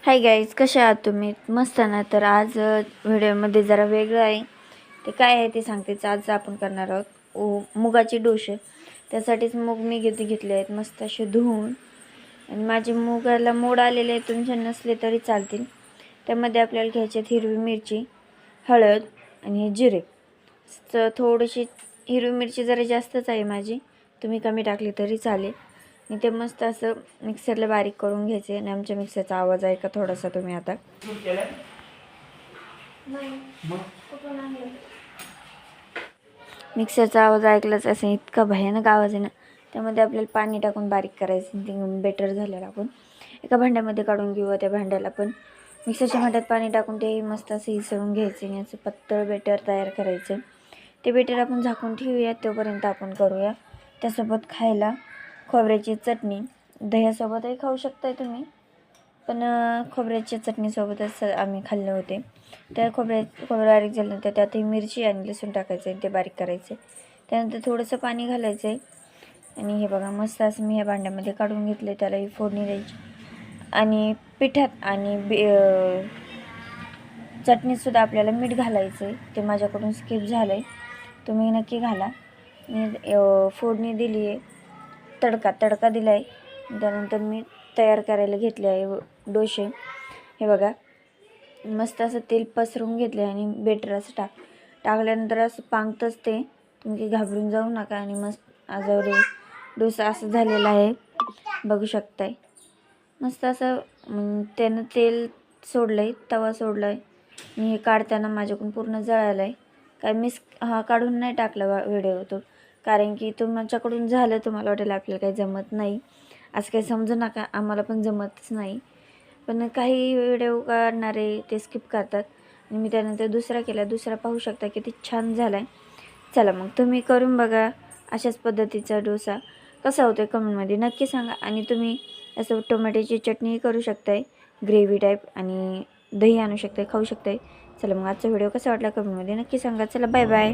Hi guys, कसे आहात तुम्ही? मस्त ना. तर आज व्हिडिओमध्ये जरा वेगळं आहे. ते काय आहे ते सांगतेच. आज आपण करणार आहोत मुगाचे डोसे. त्यासाठीच मूग मी घेतले आहेत मस्त असे धुवून. आणि माझे मुगाला मोड आलेले आहेत, तुमचे नसले तरी चालतील. त्यामध्ये आपल्याला घ्यायचे हिरवी मिरची, हळद आणि जिरे. तर थोडीशी हिरवी मिरची जरा जास्तच आहे माझी, तुम्ही कमी टाकली तरी चालेल. आणि ते मस्त असं मिक्सरला बारीक करून घ्यायचे. आणि आमच्या मिक्सरचा आवाज आहे का थोडासा तुम्ही आता मिक्सरचा आवाज ऐकलाच असं इतका भयानक आवाज आहे ना. त्यामध्ये आपल्याला पाणी टाकून बारीक करायचं. ते बेटर झालेलं आपण एका भांड्यामध्ये काढून घेऊ. त्या भांड्याला पण मिक्सरच्या भांड्यात पाणी टाकून ते मस्त असं हिसळून घ्यायचे आणि असं पातळ बेटर तयार करायचं. ते बेटर आपण झाकून ठेवूया, तोपर्यंत आपण करूया त्यासोबत खायला खोबऱ्याची चटणी. दह्यासोबतही खाऊ शकताय तुम्ही, पण खोबऱ्याच्या चटणीसोबतच आम्ही खाल्ले होते. त्या खोबरं बारीक झाल्यानंतर त्यातही मिरची आणि लसूण टाकायचं आहे, ते बारीक करायचे. त्यानंतर थोडंसं पाणी घालायचं आहे. आणि हे बघा मस्त असं मी ह्या भांड्यामध्ये काढून घेतले. त्यालाही फोडणी द्यायची. आणि पिठात आणि चटणीतसुद्धा आपल्याला मीठ घालायचं आहे. ते माझ्याकडून स्किप झालं आहे, तुम्ही नक्की घाला. मी फोडणी दिली आहे, तडका दिला आहे. त्यानंतर मी तयार करायला घेतले आहे डोसे. हे बघा मस्त असं तेल पसरून घेतले आणि बेटर असं टाकल्यानंतर असं पांगतच ते, तुम्ही घाबरून जाऊ नका. आणि मस्त आज डोसा असं झालेला आहे, बघू शकताय. मस्त असं त्यानं तेल सोडलं आहे, तवा सोडला आहे. आणि हे काढताना माझ्याकडून पूर्ण जळालं आहे. काय काढून नाही टाकला व्हिडिओ तो, कारण की तुमच्याकडून झालं तुम्हाला वाटेल आपल्याला काही जमत नाही. असं काही समजू नका, आम्हाला पण जमतच नाही. पण काही व्हिडिओ काढणारे ते स्किप करतात. आणि मी त्यानंतर दुसरा पाहू शकता किती छान झाला आहे. चला मग तुम्ही करून बघा अशाच पद्धतीचा डोसा. कसा होतो कमेंटमध्ये नक्की सांगा. आणि तुम्ही असं टोमॅटोची चटणी करू शकताय, ग्रेव्ही टाईप, आणि दही आणू शकताय, खाऊ शकताय. चला मग आजचा व्हिडिओ कसा वाटला कमेंटमध्ये नक्की सांगा. चला बाय बाय.